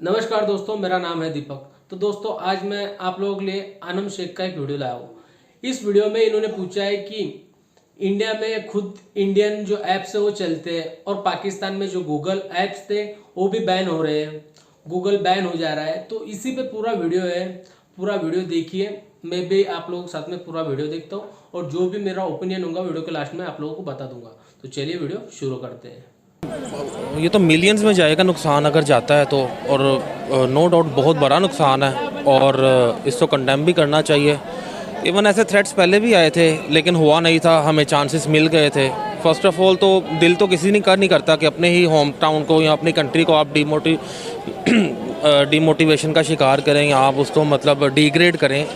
नमस्कार दोस्तों, मेरा नाम है दीपक। तो दोस्तों, आज मैं आप लोगों के लिए आनम शेख का एक वीडियो लाया हूँ। इस वीडियो में इन्होंने पूछा है कि इंडिया में खुद इंडियन जो ऐप्स है वो चलते हैं और पाकिस्तान में जो गूगल ऐप्स थे वो भी बैन हो रहे हैं, गूगल बैन हो जा रहा है। तो इसी पे पूरा वीडियो है, पूरा वीडियो देखिए। मैं भी आप लोगों के साथ में पूरा वीडियो देखता हूँ और जो भी मेरा ओपिनियन होगा वीडियो के लास्ट में आप लोगों को बता दूंगा। तो चलिए वीडियो शुरू करते हैं। ये तो मिलियंस में जाएगा नुकसान अगर जाता है तो, और नो डाउट बहुत बड़ा नुकसान है और इसको कंडेम भी करना चाहिए। इवन ऐसे थ्रेट्स पहले भी आए थे लेकिन हुआ नहीं था, हमें चांसेस मिल गए थे। फर्स्ट ऑफ ऑल तो दिल तो किसी नहीं करता कि अपने ही होम टाउन को या अपनी कंट्री को आप डिमोटिवेशन का शिकार करें या आप उसको मतलब डिग्रेड करें।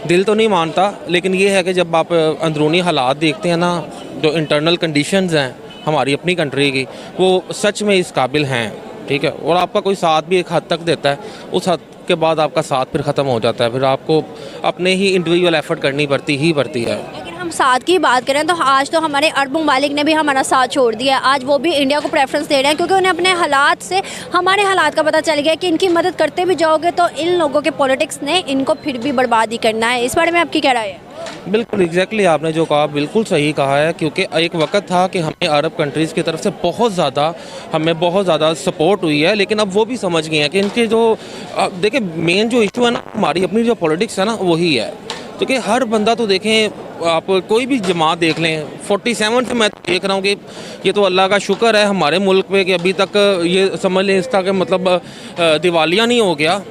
दिल तो नहीं मानता, लेकिन ये है कि जब आप अंदरूनी हालात देखते हैं ना, जो इंटरनल कंडीशंस हैं हमारी अपनी कंट्री की, वो सच में इस काबिल हैं, ठीक है। और आपका कोई साथ भी एक हद तक देता है, उस हद के बाद आपका साथ फिर ख़त्म हो जाता है, फिर आपको अपने ही इंडिविजुअल एफर्ट करनी पड़ती है। अगर हम साथ की बात करें तो आज तो हमारे अरब ममालिक ने भी हमारा साथ छोड़ दिया। आज वो भी इंडिया को प्रेफरेंस दे रहे हैं क्योंकि उन्हें अपने हालात से हमारे हालात का पता चल गया कि इनकी मदद करते भी जाओगे तो इन लोगों के पॉलिटिक्स ने इनको फिर भी बर्बाद ही करना है। इस बारे में आपकी क्या राय है? बिल्कुल एग्जैक्टली आपने जो कहा बिल्कुल सही कहा है, क्योंकि एक वक्त था कि हमें अरब कंट्रीज़ की तरफ से बहुत ज़्यादा सपोर्ट हुई है, लेकिन अब वो भी समझ गए हैं कि इनके जो देखिए मेन जो इशू है ना, हमारी अपनी जो पॉलिटिक्स है ना वही है। क्योंकि हर बंदा तो देखें, आप कोई भी जमात देख लें, 47 से मैं देख रहा हूँ कि ये तो अल्लाह का शुक्र है हमारे मुल्क पे कि अभी तक ये समझ लें इसका कि मतलब दिवालिया नहीं हो गया,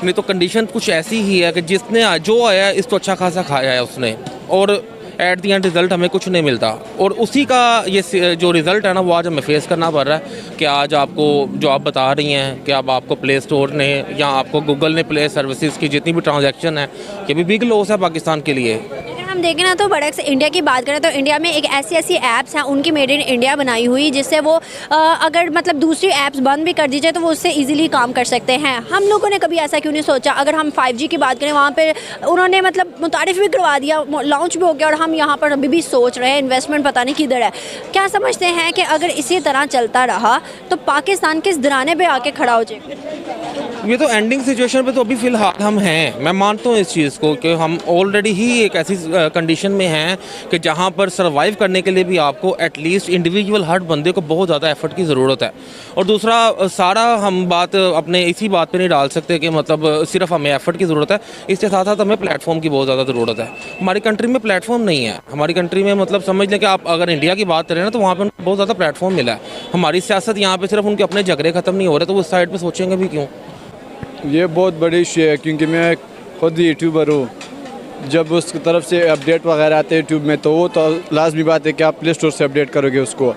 नहीं तो कंडीशन कुछ ऐसी ही है कि जिसने जो आया है इसको अच्छा खासा खाया है उसने, और एट दी एंड रिज़ल्ट हमें कुछ नहीं मिलता। और उसी का ये जो रिज़ल्ट है ना वो आज हमें फेस करना पड़ रहा है कि आज आपको जो आप बता रही हैं कि अब आपको प्ले स्टोर ने या आपको गूगल ने प्ले सर्विसेज की जितनी भी ट्रांजैक्शन है, ये भी बिग लॉस है पाकिस्तान के लिए। हम देखें ना तो बड़े से इंडिया की बात करें तो इंडिया में एक ऐसी ऐप्स हैं उनकी मेड इन इंडिया बनाई हुई, जिससे वो अगर मतलब दूसरी ऐप्स बंद भी कर दी जाए तो वो उससे इजीली काम कर सकते हैं। हम लोगों ने कभी ऐसा क्यों नहीं सोचा? अगर हम 5G की बात करें, वहाँ पे उन्होंने मतलब मुतारिफ भी करवा दिया, लॉन्च भी हो गया, और हम यहाँ पर अभी भी सोच रहे हैं इन्वेस्टमेंट पता नहीं किधर है। क्या समझते हैं कि अगर इसी तरह चलता रहा तो पाकिस्तान किस दराने पर आके खड़ा हो जाए? ये तो एंडिंग सिचुएशन पे तो अभी फ़िलहाल हम हैं। मैं मानता हूँ इस चीज़ को कि हम ऑलरेडी ही एक ऐसी कंडीशन में हैं कि जहाँ पर सर्वाइव करने के लिए भी आपको एटलीस्ट इंडिविजुअल हर बंदे को बहुत ज़्यादा एफर्ट की ज़रूरत है। और दूसरा, सारा हम बात अपने इसी बात पे नहीं डाल सकते कि मतलब सिर्फ हमें एफर्ट की ज़रूरत है, इसके साथ साथ हमें प्लेटफॉर्म की बहुत ज़्यादा ज़रूरत है। हमारी कंट्री में प्लेटफॉर्म नहीं है। हमारी कंट्री में मतलब समझ लें कि आप अगर इंडिया की बात करें ना तो वहाँ पर बहुत ज़्यादा प्लेटफॉर्म मिला है। हमारी सियासत यहाँ पर सिर्फ उनके अपने झगड़े ख़त्म नहीं हो रहे, तो उस साइड पर सोचेंगे भी क्यों? ये बहुत बड़ी इशू है, क्योंकि मैं खुद यूट्यूबर हूँ। जब उसकी तरफ से अपडेट वगैरह आते हैं यूट्यूब में तो वो तो लाजमी बात है कि आप प्ले स्टोर से अपडेट करोगे उसको।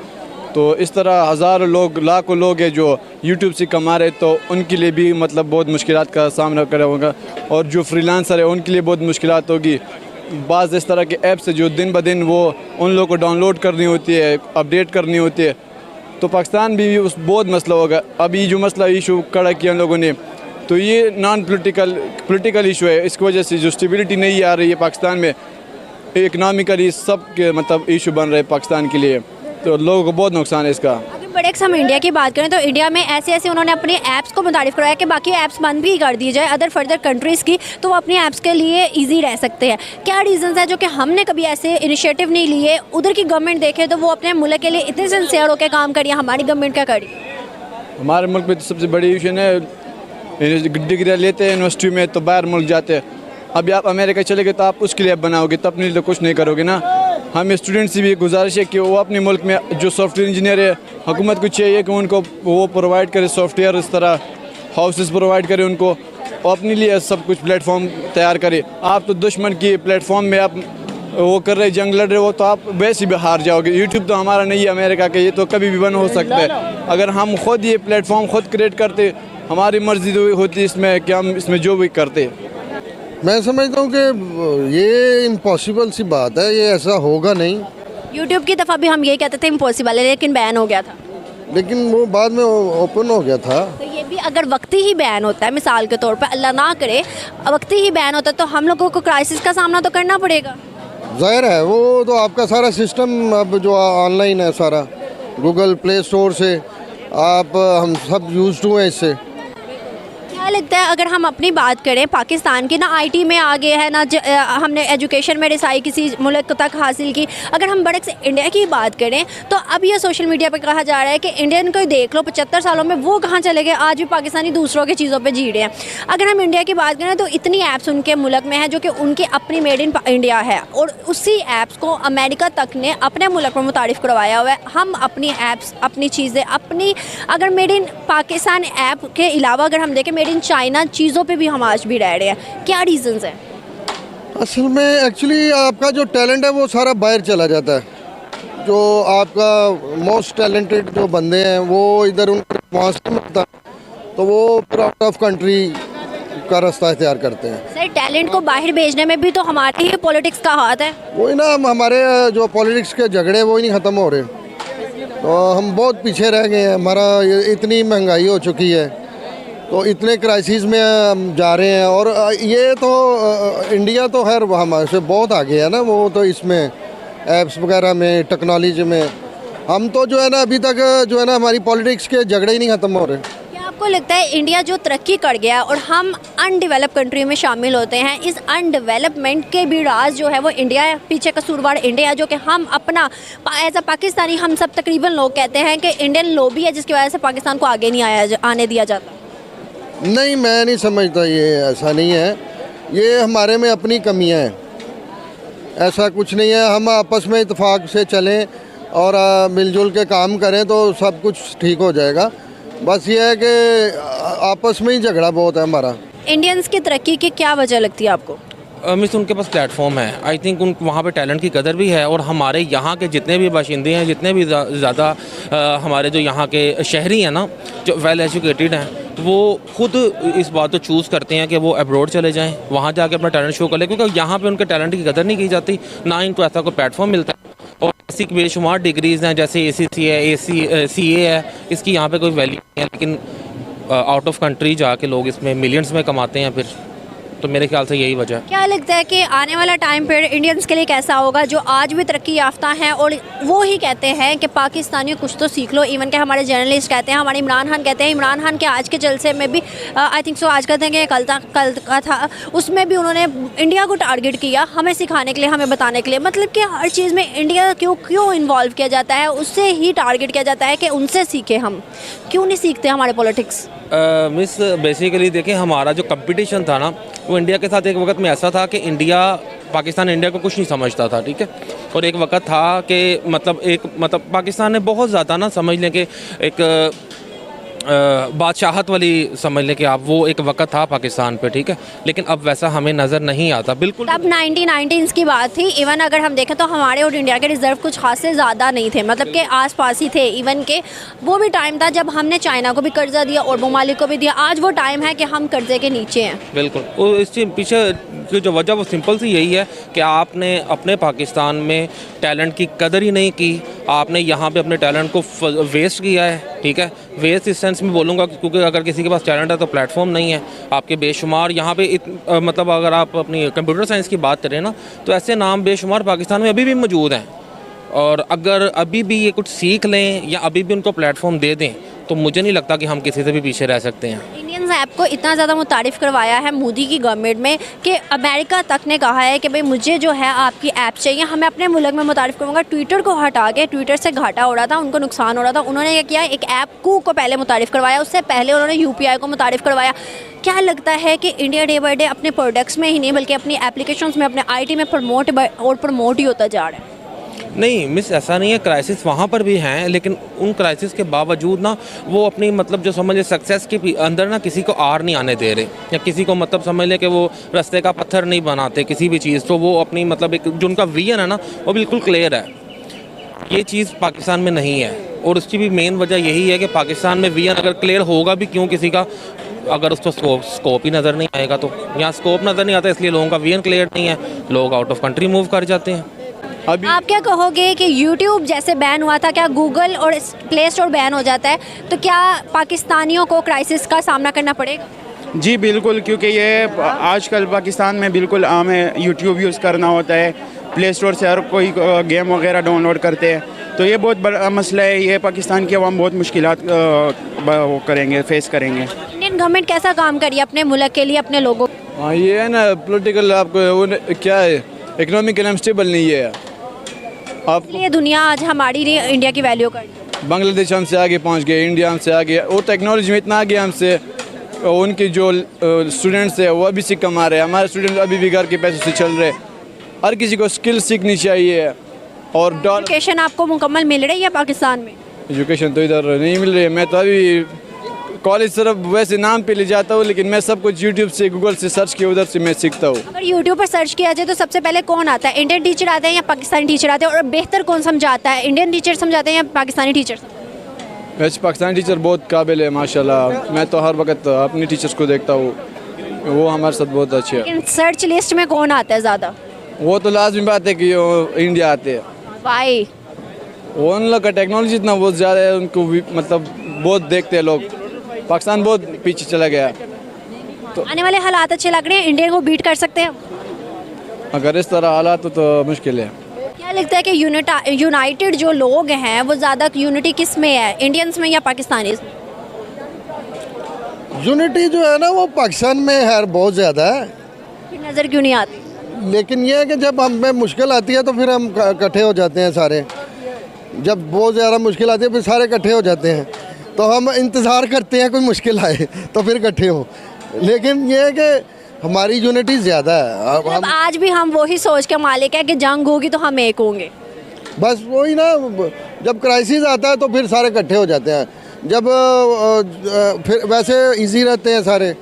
तो इस तरह हज़ारों लोग, लाखों लोग हैं जो यूट्यूब से कमा रहे, तो उनके लिए भी मतलब बहुत मुश्किलात का सामना करना होगा। और जो फ्रीलांसर है उनके लिए बहुत मुश्किलात होगी। बाज़ इस तरह के ऐप्स है जो दिन ब दिन वो उन लोगों को डाउनलोड करनी होती है, अपडेट करनी होती है। तो पाकिस्तान भी उस बहुत मसला होगा। अभी जो मसला इशू खड़ा किया उन लोगों ने, तो ये नॉन पॉलिटिकल इशू है। इसकी वजह से जो स्टेबिलिटी नहीं आ रही है पाकिस्तान में, इकनॉमिकली सब के मतलब इशू बन रहे हैं पाकिस्तान के लिए, तो लोगों को बहुत नुकसान है इसका। अगर बड़े हम इंडिया की बात करें तो इंडिया में ऐसे उन्होंने अपने ऐप्स को मुतारिफ करवाया कि बाकी ऐप्स बंद भी कर दी जाए अदर फर्दर कंट्रीज़ की, तो वो अपनी ऐप्स के लिए ईजी रह सकते हैं। क्या रीज़न्स है जो कि हमने कभी ऐसे इनिशिएटिव नहीं लिए? उधर की गवर्नमेंट देखे तो वो अपने मुल्क के लिए इतने सिंसियर होकर काम करिए, हमारी गवर्नमेंट क्या करी? हमारे मुल्क में तो सबसे बड़ी इशू है, डिग्रियाँ लेते हैं यूनिवर्सिटी में तो बाहर मुल्क जाते हैं। अभी आप अमेरिका चले गए तो आप उसके लिए बनाओगे, तो अपने लिए तो कुछ नहीं करोगे ना। हमें स्टूडेंट से भी गुजारिश है कि वो अपने मुल्क में जो सॉफ्टवेयर इंजीनियर है, हुकूमत को चाहिए कि उनको वो प्रोवाइड करे सॉफ्टवेयर, इस तरह हाउसेस प्रोवाइड करे उनको, और अपने लिए सब कुछ प्लेटफॉर्म तैयार करे। आप तो दुश्मन की प्लेटफॉर्म में आप वो कर रहे, जंग लड़ रहे हो, तो आप वैसे भी हार जाओगे। यूट्यूब तो हमारा नहीं है, अमेरिका का, ये तो कभी भी बंद हो सकता है। अगर हम खुद ये प्लेटफॉर्म खुद क्रिएट करते, हमारी मर्जी होती इसमें कि हम इसमें जो भी करते। मैं समझता हूँ कि ये इम्पॉसिबल सी बात है, ये ऐसा होगा नहीं। यूट्यूब की दफ़ा भी हम ये कहते थे इम्पॉसिबल है, लेकिन बैन हो गया था। लेकिन वो बाद में ओपन हो गया था। तो ये भी अगर वक्ती ही बैन होता है, मिसाल के तौर पर अल्लाह ना करे वक्ती ही बैन होता है, तो हम लोगों को क्राइसिस का सामना तो करना पड़ेगा। जाहिर है, वो तो आपका सारा सिस्टम अब जो ऑनलाइन है, सारा गूगल प्ले स्टोर से आप हम सब यूज़ टू हैं इससे। क्या लगता है अगर हम अपनी बात करें पाकिस्तान की, ना आईटी में आगे है ना हमने एजुकेशन में रिसाई किसी मुल्क तक हासिल की, अगर हम बड़े से इंडिया की बात करें तो अब ये सोशल मीडिया पे कहा जा रहा है कि इंडियन को देख लो 75 सालों में वो कहाँ चले गए, आज भी पाकिस्तानी दूसरों की चीज़ों पे जी रहे हैं। अगर हम इंडिया की बात करें तो इतनी ऐप्स उनके मुल्क में है जो कि उनकी अपनी मेड इन इंडिया है, और उसी ऐप्स को अमेरिका तक ने अपने मुल्क में मुतारिफ करवाया हुआ है। हम अपनी ऐप्स, अपनी चीज़ें, अपनी अगर मेड इन पाकिस्तान ऐप के अलावा अगर हम देखें मेड इन चाइना चीज़ों पे भी हम आज भी रह रहे हैं, क्या रीजंस हैं? असल में एक्चुअली आपका जो टैलेंट है वो सारा बाहर चला जाता है। जो आपका मोस्ट टैलेंटेड जो बंदे हैं वो इधर उनको रिस्पॉन्स नहीं मिलता, तो वो फिर आउट ऑफ कंट्री का रास्ता इख्तियार करते हैं। सर टैलेंट को बाहर भेजने में भी तो हमारे ही पॉलिटिक्स का हाथ है। वही ना, हमारे जो पॉलिटिक्स के झगड़े वो ही नहीं ख़त्म हो रहे, तो हम बहुत पीछे रह गए हैं। हमारा इतनी महंगाई हो चुकी है, तो इतने क्राइसिस में हम जा रहे हैं। और ये तो इंडिया तो खैर हमारे से बहुत आगे है ना, वो तो इसमें ऐप्स वगैरह में, टेक्नोलॉजी में। हम तो जो है ना अभी तक जो है ना हमारी पॉलिटिक्स के झगड़े ही नहीं ख़त्म हो रहे। क्या आपको लगता है इंडिया जो तरक्की कर गया और हम अनडेवलप कंट्री में शामिल होते हैं, इस अनडेवलपमेंट के भी राज जो है वो इंडिया है, पीछे कसूरवार इंडिया, जो कि हम अपना एज अ पाकिस्तानी हम सब तकरीबन लोग कहते हैं कि इंडियन लॉबी है जिसकी वजह से पाकिस्तान को आगे नहीं आने दिया जाता? नहीं, मैं नहीं समझता, ये ऐसा नहीं है। ये हमारे में अपनी कमियां हैं, ऐसा कुछ नहीं है। हम आपस में इत्तेफाक से चलें और मिलजुल के काम करें तो सब कुछ ठीक हो जाएगा। बस ये है कि आपस में ही झगड़ा बहुत है हमारा। इंडियंस की तरक्की की क्या वजह लगती है आपको? मिस उनके पास प्लेटफॉर्म है। आई थिंक उन वहाँ पे टैलेंट की कदर भी है, और हमारे यहाँ के जितने भी बाशिंदे हैं, जितने भी ज़्यादा हमारे जो यहाँ के शहरी हैं ना, जो वेल एजुकेटेड हैं, वो खुद इस बात को चूज़ करते हैं कि वो अब्रॉड चले जाएं, वहाँ जाके अपना टैलेंट शो कर लें, क्योंकि यहाँ पे उनके टैलेंट की कदर नहीं की जाती, ना इनको ऐसा कोई प्लेटफॉर्म मिलता है। और ऐसी बेशुमार डिग्रीज़ हैं, जैसे ACC है, CA है, इसकी यहाँ पे कोई वैल्यू नहीं है, लेकिन आउट ऑफ कंट्री जाके लोग इसमें मिलियंस में कमाते हैं फिर। तो मेरे ख्याल से यही वजह है। क्या लगता है कि आने वाला टाइम फिर इंडियंस के लिए कैसा होगा, जो आज भी तरक्की याफ्ता हैं और वो ही कहते हैं कि पाकिस्तानियों कुछ तो सीख लो? इवन के हमारे जर्नलिस्ट कहते हैं, हमारे इमरान खान कहते हैं, इमरान खान के आज के जलसे में भी आई थिंक सो आज कहते हैं कि कल का था, उसमें भी उन्होंने इंडिया को टारगेट किया, हमें सिखाने के लिए, हमें बताने के लिए। मतलब कि हर चीज़ में इंडिया क्यों इन्वॉल्व किया जाता है, उससे ही टारगेट किया जाता है कि उनसे सीखे। हम क्यों नहीं सीखते हमारे पॉलिटिक्स? मिस बेसिकली देखें, हमारा जो कंपटीशन था ना, वो इंडिया के साथ एक वक्त में ऐसा था कि पाकिस्तान इंडिया को कुछ नहीं समझता था, ठीक है। और एक वक्त था कि मतलब पाकिस्तान ने बहुत ज़्यादा ना, समझ लें कि एक बादशाहत वाली समझ लें कि आप, वो एक वक्त था पाकिस्तान पे, ठीक है। लेकिन अब वैसा हमें नज़र नहीं आता बिल्कुल। तब 1990s की बात थी। इवन अगर हम देखें तो हमारे और इंडिया के रिजर्व कुछ खासे ज़्यादा नहीं थे, मतलब कि आसपास ही थे। इवन के वो भी टाइम था जब हमने चाइना को भी कर्जा दिया और ममालिक को भी दिया। आज वो टाइम है कि हम कर्जे के नीचे हैं। बिल्कुल, और इसके पीछे की जो वजह वो सिंपल सी यही है कि आपने अपने पाकिस्तान में टैलेंट की कदर ही नहीं की। आपने यहाँ पे अपने टैलेंट को वेस्ट किया है, ठीक है। वेस्ट इस सेंस में बोलूँगा क्योंकि अगर किसी के पास टैलेंट है तो प्लेटफॉर्म नहीं है। आपके बेशुमार यहाँ पे मतलब अगर आप अपनी कंप्यूटर साइंस की बात करें ना, तो ऐसे नाम बेशुमार पाकिस्तान में अभी भी मौजूद हैं। और अगर अभी भी ये कुछ सीख लें या अभी भी उनको प्लेटफॉर्म दे दें, तो मुझे नहीं लगता कि हम किसी से भी पीछे रह सकते हैं। इंडियंस ऐप को इतना ज़्यादा मुतारिफ़ करवाया है मोदी की गवर्नमेंट में कि अमेरिका तक ने कहा है कि भाई मुझे जो है आपकी ऐप चाहिए, हमें अपने मुल्क में मुतारिफ़ करूँगा। ट्विटर को हटा के, ट्विटर से घाटा हो रहा था, उनको नुकसान हो रहा था, उन्होंने क्या किया, एक ऐप को पहले मुतारिफ़ करवाया, उससे पहले उन्होंने UPI को मुतारिफ़ करवाया। क्या लगता है कि इंडिया डे बाई डे अपने प्रोडक्ट्स में ही नहीं बल्कि अपनी एप्लीकेशंस में, अपने IT में प्रमोट ही होता जा रहा है? नहीं मिस, ऐसा नहीं है। क्राइसिस वहाँ पर भी हैं, लेकिन उन क्राइसिस के बावजूद ना वो अपनी मतलब जो समझ सक्सेस के अंदर ना किसी को आर नहीं आने दे रहे, या किसी को मतलब समझ ले कि वो रास्ते का पत्थर नहीं बनाते किसी भी चीज़। तो वो अपनी मतलब एक जो उनका विजन है ना, वो बिल्कुल क्लियर है। ये चीज़ पाकिस्तान में नहीं है, और उसकी भी मेन वजह यही है कि पाकिस्तान में विजन अगर क्लियर होगा भी क्यों किसी का, अगर उसको स्कोप ही नज़र नहीं आएगा। तो यहाँ स्कोप नज़र नहीं आता, इसलिए लोगों का विजन क्लियर नहीं है, लोग आउट ऑफ कंट्री मूव कर जाते हैं। अभी आप क्या कहोगे कि YouTube जैसे बैन हुआ था, क्या गूगल और प्ले स्टोर बैन हो जाता है तो क्या पाकिस्तानियों को क्राइसिस का सामना करना पड़ेगा? जी बिल्कुल, क्योंकि ये आजकल पाकिस्तान में बिल्कुल आम है, YouTube यूज़ करना होता है, प्ले स्टोर से हर कोई गेम वगैरह डाउनलोड करते हैं, तो ये बहुत बड़ा मसला है। ये पाकिस्तान की अवाम बहुत मुश्किलात वो करेंगे, फेस करेंगे। इंडियन इंडियन गवर्नमेंट कैसा काम करिए अपने मुल्क के लिए, अपने लोगों को? हाँ ये है ना पॉलिटिकल, आपको वो क्या है, इकोनॉमिकल अनस्टेबल नहीं है। आप इसलिए दुनिया आज हमारी लिए इंडिया की वैल्यू कर रही है। बांग्लादेश हमसे आगे पहुंच गए, इंडिया हमसे आगे, और टेक्नोलॉजी में इतना आगे हमसे। उनके जो स्टूडेंट्स है वो अभी से कमा रहे हैं, हमारे स्टूडेंट अभी भी घर के पैसों से चल रहे। हर किसी को स्किल सीखनी चाहिए। और एजुकेशन आपको मुकम्मल मिल रही है पाकिस्तान में? एजुकेशन तो इधर नहीं मिल रही है। मैं तो अभी कॉलेज सिर्फ वैसे नाम पे ले जाता हूँ, लेकिन मैं सब कुछ यूट्यूब से, गूगल से सर्च किया, उधर से मैं सीखता हूँ। अगर यूट्यूब पर सर्च किया जाए तो सबसे पहले कौन आता है? इंडियन टीचर आते हैं या पाकिस्तानी टीचर आते हैं? और बेहतर कौन समझाता है, इंडियन टीचर समझाते हैं या पाकिस्तानी टीचर? वैसे पाकिस्तानी टीचर बहुत काबिल है माशाल्लाह। मैं तो हर वक्त अपने टीचर्स को देखता हूँ, वो हमारे साथ बहुत अच्छे हैं। लेकिन सर्च लिस्ट में कौन आता है ज़्यादा? वो तो लाजमी बात है कि वो इंडिया आते हैं। वाई? वो उन लोग का टेक्नोलॉजी इतना बहुत ज़्यादा है, उनको भी मतलब बहुत देखते हैं लोग। पाकिस्तान बहुत पीछे चला गया। तो आने वाले हालात अच्छे लग रहे हैं, इंडिया को बीट कर सकते हैं? अगर इस तरह हालात तो मुश्किल है। क्या लगता है कि यूनाइटेड जो लोग हैं वो ज़्यादा यूनिटी किस में है, इंडियंस में या पाकिस्तानीज में? यूनिटी जो है ना वो पाकिस्तान में है बहुत ज़्यादा है। फिर नज़र क्यों नहीं आती? लेकिन ये है कि जब हमें मुश्किल आती है तो फिर हम इकट्ठे हो जाते हैं सारे। जब बहुत ज़्यादा मुश्किल आती है फिर सारे इकट्ठे हो जाते हैं, तो हम इंतज़ार करते हैं कोई मुश्किल आए तो फिर इकट्ठे हो। लेकिन ये है कि हमारी यूनिटी ज़्यादा है। अब मतलब आज भी हम वही सोच के मालिक है कि जंग होगी तो हम एक होंगे। बस वही ना, जब क्राइसिस आता है तो फिर सारे इकट्ठे हो जाते हैं, जब फिर वैसे इजी रहते हैं सारे।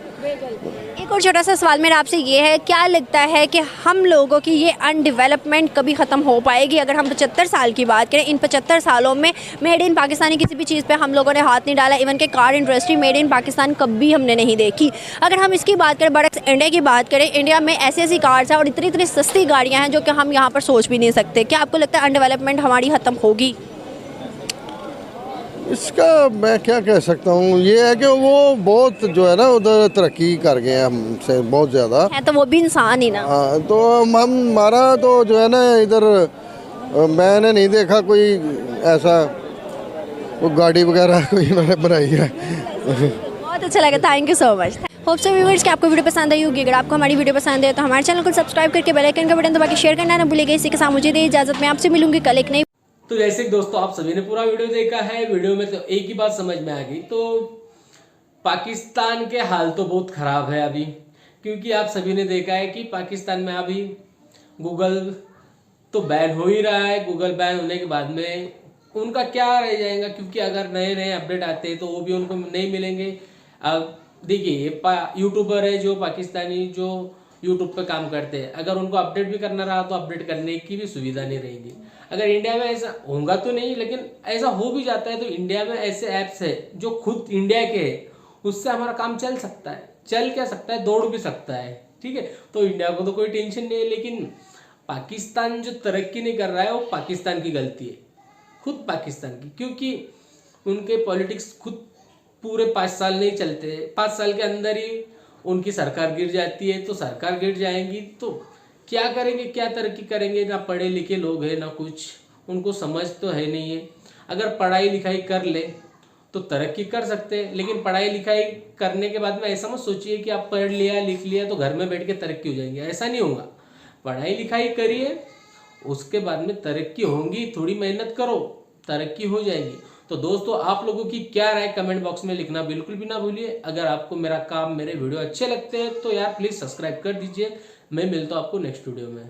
एक और छोटा सा सवाल मेरा आपसे ये है, क्या लगता है कि हम लोगों की ये अनडेवलपमेंट कभी ख़त्म हो पाएगी? अगर हम 75 साल की बात करें, इन 75 सालों में मेड इन पाकिस्तानी किसी भी चीज़ पे हम लोगों ने हाथ नहीं डाला। इवन के car industry made in Pakistan कभी हमने नहीं देखी। अगर हम इसकी बात करें, बरक्स इंडिया की बात करें, इंडिया में ऐसी ऐसी कार्स हैं और इतनी इतनी सस्ती गाड़ियाँ हैं जो कि हम यहाँ पर सोच भी नहीं सकते। क्या आपको लगता है अनडेवलपमेंट हमारी ख़त्म होगी? इसका मैं क्या कह सकता हूँ, ये है कि वो बहुत जो है ना उधर तरक्की कर गए हैं हमसे बहुत ज़्यादा है तो वो भी इंसान ही ना। हाँ, तो हमारा तो जो है ना इधर मैंने नहीं देखा कोई ऐसा वो गाड़ी वगैरह कोई इन्होंने बनाई है। बहुत अच्छा लगा, thank you so much. Hope so viewers कि आपको वीडियो पसंद आई होगी। अगर आपको हमारी वीडियो पसंद है तो हमारे चैनल को सब्सक्राइब करके बेल आइकन का बटन दबा के शेयर करना ना भूलिएगा। इसी के साथ मुझे दे इजाज़त, मैं आपसे मिलूंगी कल एक नई। तो जैसे कि दोस्तों आप सभी ने पूरा वीडियो देखा है, वीडियो में तो एक ही बात समझ में आ गई, तो पाकिस्तान के हाल तो बहुत खराब है अभी, क्योंकि आप सभी ने देखा है कि पाकिस्तान में अभी गूगल तो बैन हो ही रहा है। गूगल बैन होने के बाद में उनका क्या रह जाएगा, क्योंकि अगर नए नए अपडेट आते हैं तो वो भी उनको नहीं मिलेंगे। अब देखिए यूट्यूबर है जो पाकिस्तानी जो यूट्यूब पे काम करते हैं, अगर उनको अपडेट भी करना रहा तो अपडेट करने की भी सुविधा नहीं रहेगी। अगर इंडिया में ऐसा होगा तो नहीं, लेकिन ऐसा हो भी जाता है तो इंडिया में ऐसे ऐप्स है जो खुद इंडिया के है, उससे हमारा काम चल सकता है, चल क्या सकता है, दौड़ भी सकता है, ठीक है। तो इंडिया को तो कोई टेंशन नहीं है, लेकिन पाकिस्तान जो तरक्की नहीं कर रहा है वो पाकिस्तान की गलती है, खुद पाकिस्तान की, क्योंकि उनके पॉलिटिक्स खुद पूरे 5 साल नहीं चलते। 5 साल के अंदर ही उनकी सरकार गिर जाती है, तो सरकार गिर जाएंगी तो क्या करेंगे, क्या तरक्की करेंगे? ना पढ़े लिखे लोग हैं ना कुछ, उनको समझ तो है नहीं है। अगर पढ़ाई लिखाई कर ले तो तरक्की कर सकते हैं, लेकिन पढ़ाई लिखाई करने के बाद में ऐसा मत सोचिए कि आप पढ़ लिया लिख लिया तो घर में बैठ के तरक्की हो जाएगी, ऐसा नहीं होगा। पढ़ाई लिखाई करिए, उसके बाद में तरक्की होंगी, थोड़ी मेहनत करो, तरक्की हो जाएगी। तो दोस्तों आप लोगों की क्या राय कमेंट बॉक्स में लिखना बिल्कुल भी ना भूलिए। अगर आपको मेरा काम, मेरे वीडियो अच्छे लगते हैं तो यार प्लीज़ सब्सक्राइब कर दीजिए। मैं मिलता हूँ आपको नेक्स्ट वीडियो में।